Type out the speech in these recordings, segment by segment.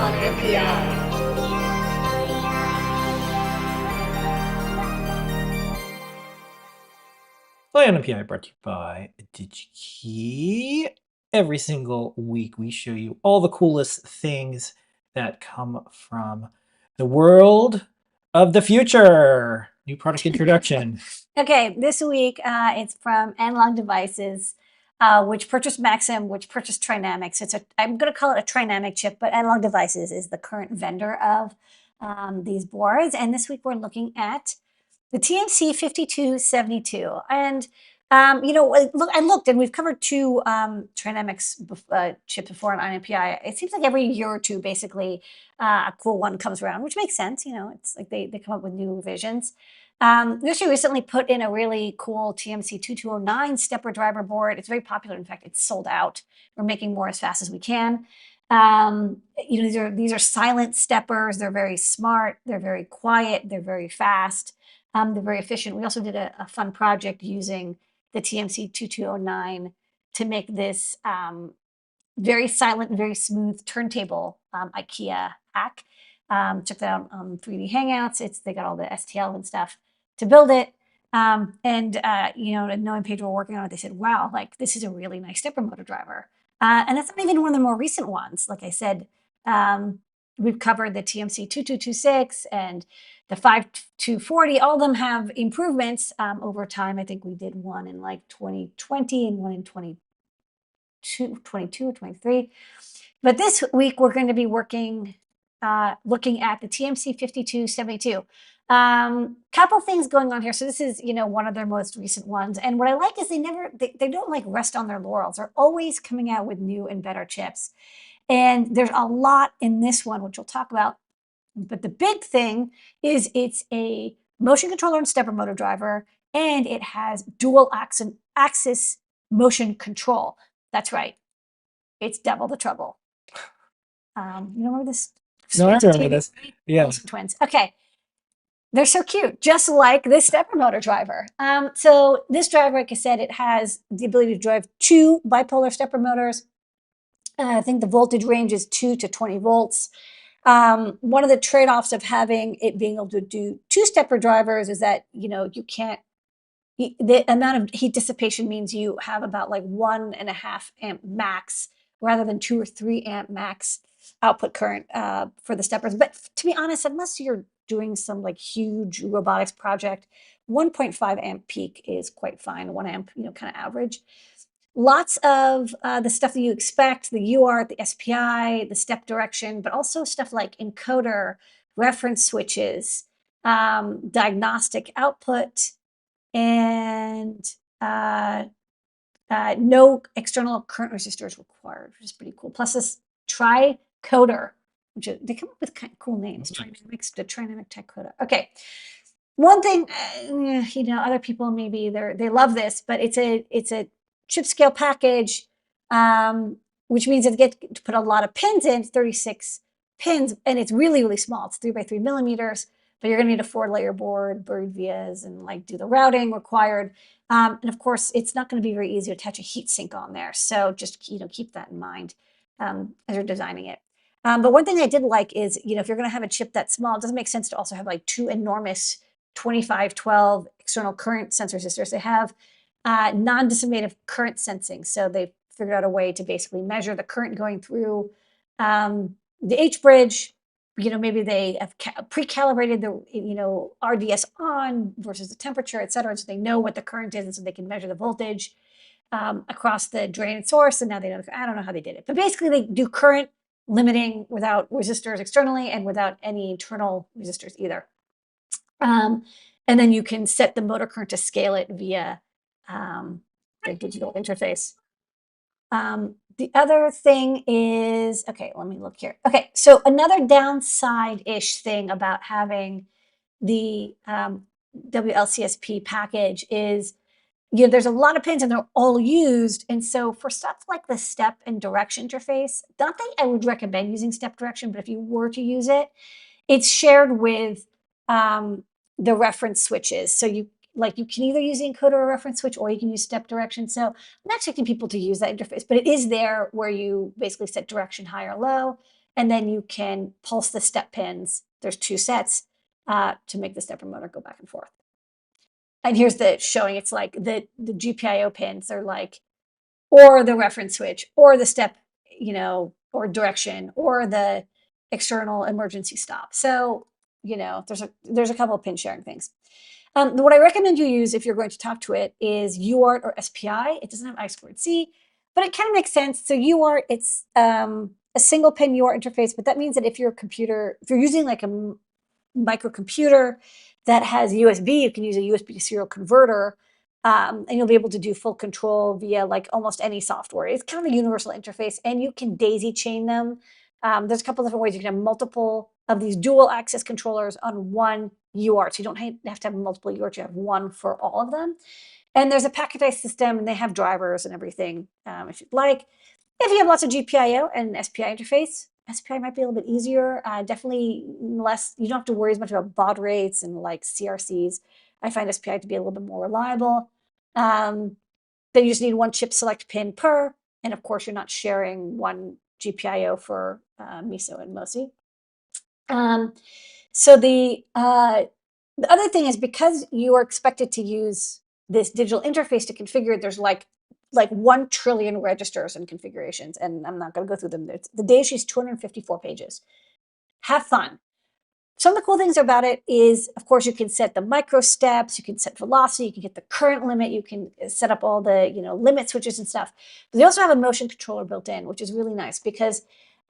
on NPI. EYE on NPI brought to you by DigiKey. Every single week we show you all the coolest things that come from the world of the future. New product introduction. Okay, this week it's from Analog Devices, which purchased Maxim, which purchased Trinamic. So I'm going to call it a Trinamic chip, but Analog Devices is the current vendor of these boards. And this week we're looking at the TMC5272. And, you know, I looked and we've covered two Trinamics chips before on NPI. It seems like every year or two, basically, a cool one comes around, which makes sense. You know, it's like they come up with new revisions. We actually recently put in a really cool TMC2209 stepper driver board. It's very popular. In fact, it's sold out. We're making more as fast as we can. You know, these are silent steppers. They're very smart. They're very quiet. They're very fast. They're very efficient. We also did a fun project using the TMC2209 to make this very silent, very smooth turntable IKEA hack. Check that out on 3D Hangouts. They got all the STL and stuff to build it. You know, knowing Pedro were working on it, they said, wow, like this is a really nice stepper motor driver. And that's not even one of the more recent ones. Like I said, we've covered the TMC2226 and the 5240. All of them have improvements over time. I think we did one in like 2020 and one in 22 or 23. But this week we're going to be looking at the TMC5272. Couple things going on here. So this is, you know, one of their most recent ones. And what I like is they don't like rest on their laurels. They're always coming out with new and better chips. And there's a lot in this one, which we'll talk about. But the big thing is it's a motion controller and stepper motor driver, and it has dual axis motion control. That's right. It's double the trouble. You remember this? No, I remember this. Yeah. Twins. Okay. They're so cute, just like this stepper motor driver. So this driver, like I said, it has the ability to drive two bipolar stepper motors. I think the voltage range is 2 to 20 volts. One of the trade-offs of having it being able to do two stepper drivers is that, you know, you can't, the amount of heat dissipation means you have about like 1.5 amp max rather than 2 or 3 amp max output current for the steppers. But to be honest, unless you're doing some like huge robotics project, 1.5 amp peak is quite fine. 1 amp, you know, kind of average. Lots of the stuff that you expect, the UART, the SPI, the step direction, but also stuff like encoder, reference switches, diagnostic output, and no external current resistors required, which is pretty cool. Plus this tricoder, which they come up with kind of cool names. Trinamics, the Trinamic tricoder. Okay. One thing, you know, other people maybe they love this, but it's a chip scale package, which means it gets to put a lot of pins in, 36 pins, and it's really, really small. It's 3 by 3 millimeters, but you're gonna need a 4-layer board, buried vias, and like do the routing required. And of course, it's not gonna be very easy to attach a heat sink on there. So just, you know, keep that in mind as you're designing it. But one thing I did like is, you know, if you're gonna have a chip that small, it doesn't make sense to also have like two enormous 2512 external current sensor resistors. They have non-dissipative current sensing. So they've figured out a way to basically measure the current going through the H-bridge. You know, maybe they have pre-calibrated the, you know, RDS on versus the temperature, et cetera. So they know what the current is, and so they can measure the voltage across the drain and source. And now they know, I don't know how they did it. But basically they do current limiting without resistors externally and without any internal resistors either. And then you can set the motor current to scale it via the digital interface. The other thing is, okay, let me look here. Okay, so another downside-ish thing about having the WLCSP package is, you know, there's a lot of pins and they're all used. And so for stuff like the step and direction interface, not that I would recommend using step direction, but if you were to use it, it's shared with the reference switches. So you can either use the encoder or reference switch, or you can use step direction. So I'm not expecting people to use that interface, but it is there where you basically set direction high or low. and then you can pulse the step pins. There's 2 sets to make the stepper motor go back and forth. And here's the showing, it's like the GPIO pins are like, or the reference switch, or the step, or direction, or the external emergency stop. So, there's a couple of pin sharing things. What I recommend you use if you're going to talk to it is UART or SPI. It doesn't have I2C, but it kind of makes sense. So UART, it's a single pin UART interface, but that means that if you're using like a microcomputer that has USB, you can use a USB to serial converter, and you'll be able to do full control via like almost any software. It's kind of a universal interface, and you can daisy chain them. There's a couple different ways. You can have multiple of these dual access controllers on one UART. So you don't have to have multiple UARTs. You have one for all of them. And there's a packetized system, and they have drivers and everything if you'd like. If you have lots of GPIO and SPI interface, SPI might be a little bit easier. Definitely less, you don't have to worry as much about baud rates and like CRCs. I find SPI to be a little bit more reliable. Then you just need one chip select pin per, and of course you're not sharing one GPIO for MISO and MOSI. So the other thing is, because you are expected to use this digital interface to configure it, there's like 1 trillion registers and configurations, and I'm not going to go through them. The data sheet's 254 pages. Have fun. Some of the cool things about it is, of course, you can set the micro steps, you can set velocity, you can get the current limit, you can set up all the limit switches and stuff. But they also have a motion controller built in, which is really nice, because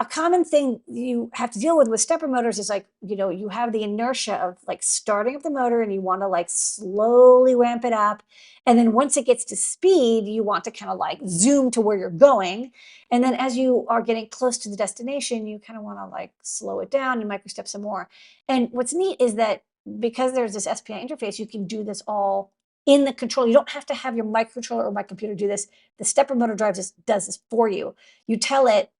a common thing you have to deal with stepper motors is like, you have the inertia of like starting up the motor, and you want to like slowly ramp it up. And then once it gets to speed, you want to kind of like zoom to where you're going. And then as you are getting close to the destination, you kind of want to like slow it down and microstep some more. And what's neat is that because there's this SPI interface, you can do this all in the control. You don't have to have your microcontroller or my computer do this. The stepper motor does this for you. You tell it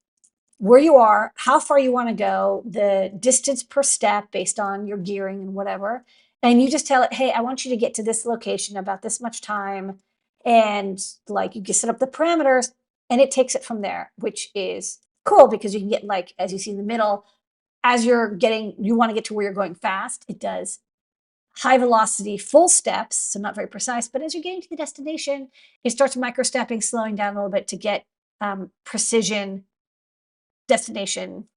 where you are, how far you want to go, the distance per step based on your gearing and whatever. And you just tell it, hey, I want you to get to this location about this much time. And like, you just set up the parameters, and it takes it from there, which is cool, because you can get, like, as you see in the middle, as you want to get to where you're going fast, it does high velocity, full steps, so not very precise. But as you're getting to the destination, it starts micro-stepping, slowing down a little bit to get precision destination,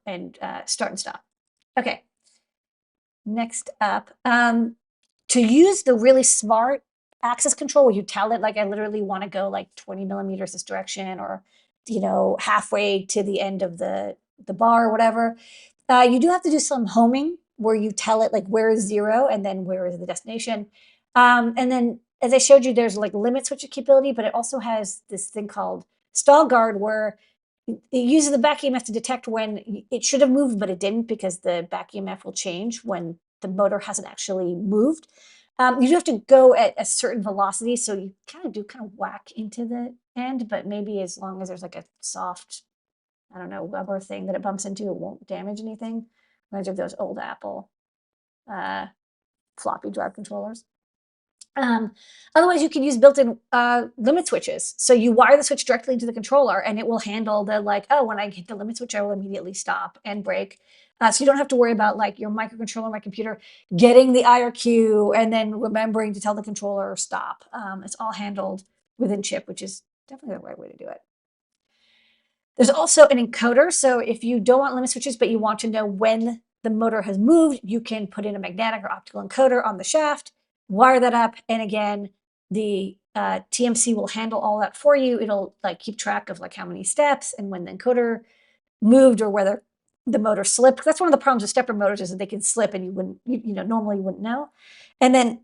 and start and stop. Okay. Next up, to use the really smart access control, where you tell it, like, I literally want to go like 20 millimeters this direction, or, halfway to the end of the bar or whatever. You do have to do some homing, where you tell it like, where is 0 and then where is the destination. And then, as I showed you, there's like limit switch capability, but it also has this thing called stall guard, where it uses the back EMF to detect when it should have moved, but it didn't, because the back EMF will change when the motor hasn't actually moved. You do have to go at a certain velocity, so you kind of whack into the end, but maybe as long as there's like a soft, I don't know, rubber thing that it bumps into, it won't damage anything. Reminds me of those old Apple floppy drive controllers. Otherwise, you can use built-in limit switches. So you wire the switch directly into the controller, and it will handle the like, oh, when I hit the limit switch, I will immediately stop and brake. So you don't have to worry about like your microcontroller, my computer, getting the IRQ and then remembering to tell the controller stop. It's all handled within chip, which is definitely the right way to do it. There's also an encoder. So if you don't want limit switches, but you want to know when the motor has moved, you can put in a magnetic or optical encoder on the shaft, wire that up, and again, the TMC will handle all that for you. It'll like keep track of like how many steps and when the encoder moved, or whether the motor slipped. That's one of the problems with stepper motors, is that they can slip, and you wouldn't, normally you wouldn't know. And then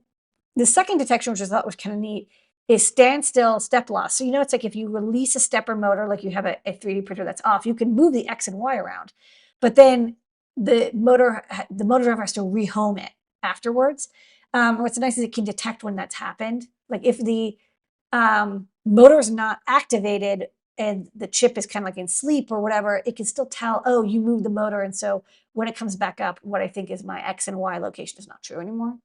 the second detection, which I thought was kind of neat, is standstill step loss. So it's like if you release a stepper motor, like you have a 3D printer that's off, you can move the X and Y around, but then the motor driver has to rehome it afterwards. What's nice is it can detect when that's happened. Like if the motor is not activated and the chip is kind of like in sleep or whatever, it can still tell, oh, you moved the motor. And so when it comes back up, what I think is my X and Y location is not true anymore.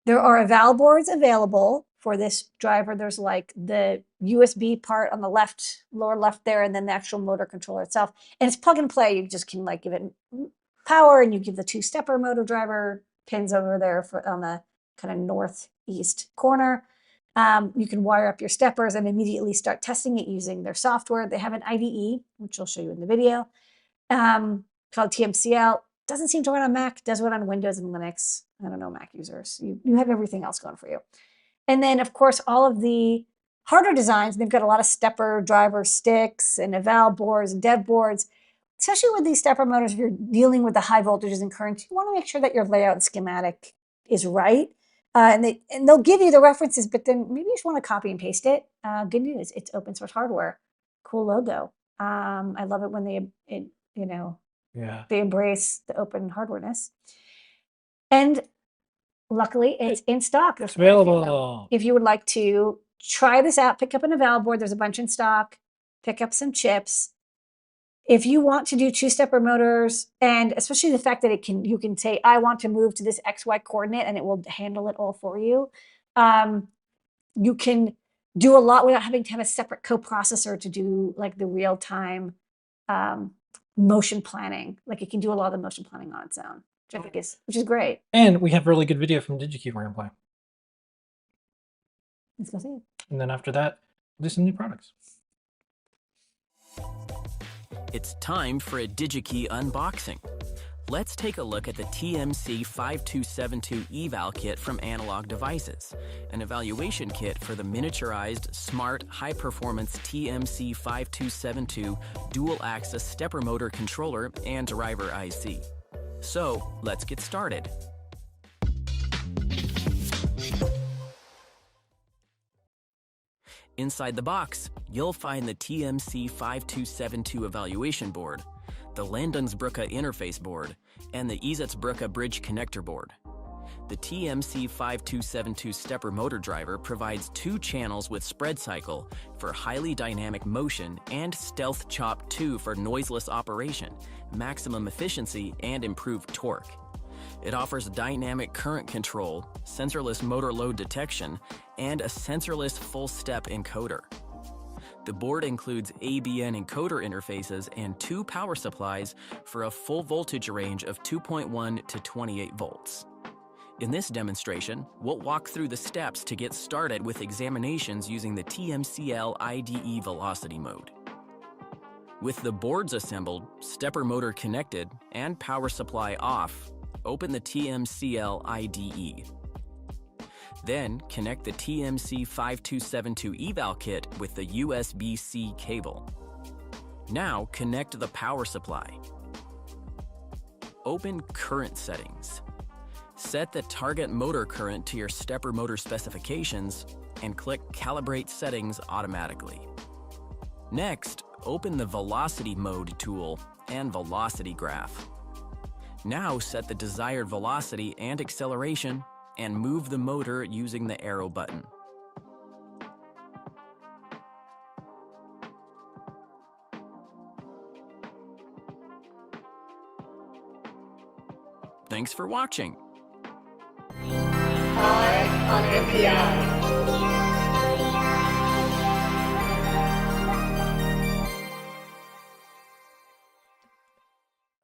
There are eval boards available for this driver. There's like the USB part on the left, lower left there, and then the actual motor controller itself. And it's plug and play. You just can like give it power, and you give the two-stepper motor driver pins over there on the kind of northeast corner. You can wire up your steppers and immediately start testing it using their software. They have an IDE, which I'll show you in the video, called TMCL. Doesn't seem to run on Mac, does run on Windows and Linux. I don't know, Mac users. You have everything else going for you. And then, of course, all of the hardware designs, they've got a lot of stepper driver sticks and eval boards and dev boards. Especially with these stepper motors, if you're dealing with the high voltages and currents, you want to make sure that your layout and schematic is right. And they'll give you the references, but then maybe you just want to copy and paste it. Good news, it's open source hardware. Cool logo. I love it when they embrace the open hardwareness. And luckily, it's in stock. It's available. If you would like to try this out, pick up an eval board. There's a bunch in stock. Pick up some chips. If you want to do two-stepper motors, and especially the fact that you can say, I want to move to this XY coordinate, and it will handle it all for you. You can do a lot without having to have a separate coprocessor to do like the real-time motion planning. Like it can do a lot of the motion planning on its own, which is great. And we have really good video from DigiKey we're gonna play. Let's go see it. And then after that, we'll do some new products. It's time for a DigiKey unboxing. Let's take a look at the TMC5272 eval kit from Analog Devices, an evaluation kit for the miniaturized, smart, high-performance TMC5272 dual-axis stepper motor controller and driver IC. So, let's get started. Inside the box, you'll find the TMC5272 evaluation board, the Landungsbrücke interface board, and the Ezatsbrücke bridge connector board. The TMC5272 stepper motor driver provides 2 channels with spread cycle for highly dynamic motion and Stealth Chop 2 for noiseless operation, maximum efficiency, and improved torque. It offers dynamic current control, sensorless motor load detection, and a sensorless full-step encoder. The board includes ABN encoder interfaces and 2 power supplies for a full voltage range of 2.1 to 28 volts. In this demonstration, we'll walk through the steps to get started with examinations using the TMCL IDE velocity mode. With the boards assembled, stepper motor connected, and power supply off, open the TMCL IDE. Then connect the TMC5272 eval kit with the USB-C cable. Now connect the power supply. Open current settings. Set the target motor current to your stepper motor specifications and click Calibrate Settings automatically. Next, open the Velocity Mode tool and Velocity Graph. Now set the desired velocity and acceleration and move the motor using the arrow button. Thanks for watching. EYE on NPI.